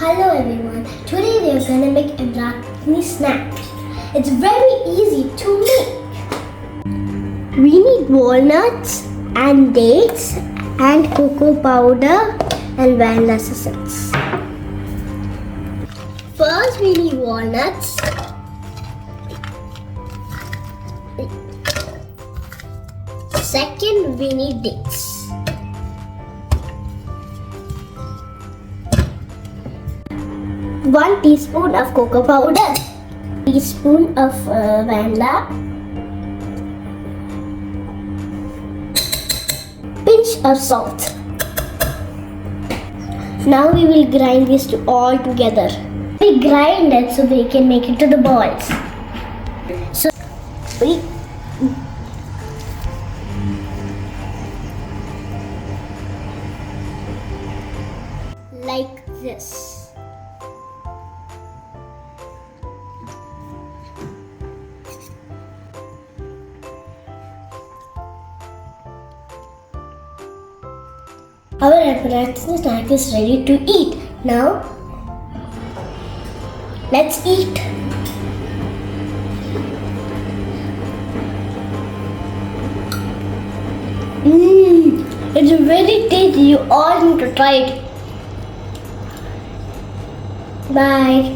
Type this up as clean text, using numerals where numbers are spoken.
Hello everyone, today we are going to make EMIRATI Snack. It's very easy to make. We need walnuts and dates and cocoa powder and vanilla essence. First we need walnuts. Second we need dates. 1 teaspoon of cocoa powder, teaspoon of vanilla, pinch of salt. Now we will grind this all together. We grind it so we can make it to the balls. So we like this. Our EMIRATI snack is ready to eat. Now, let's eat. It's very tasty. You all need to try it. Bye.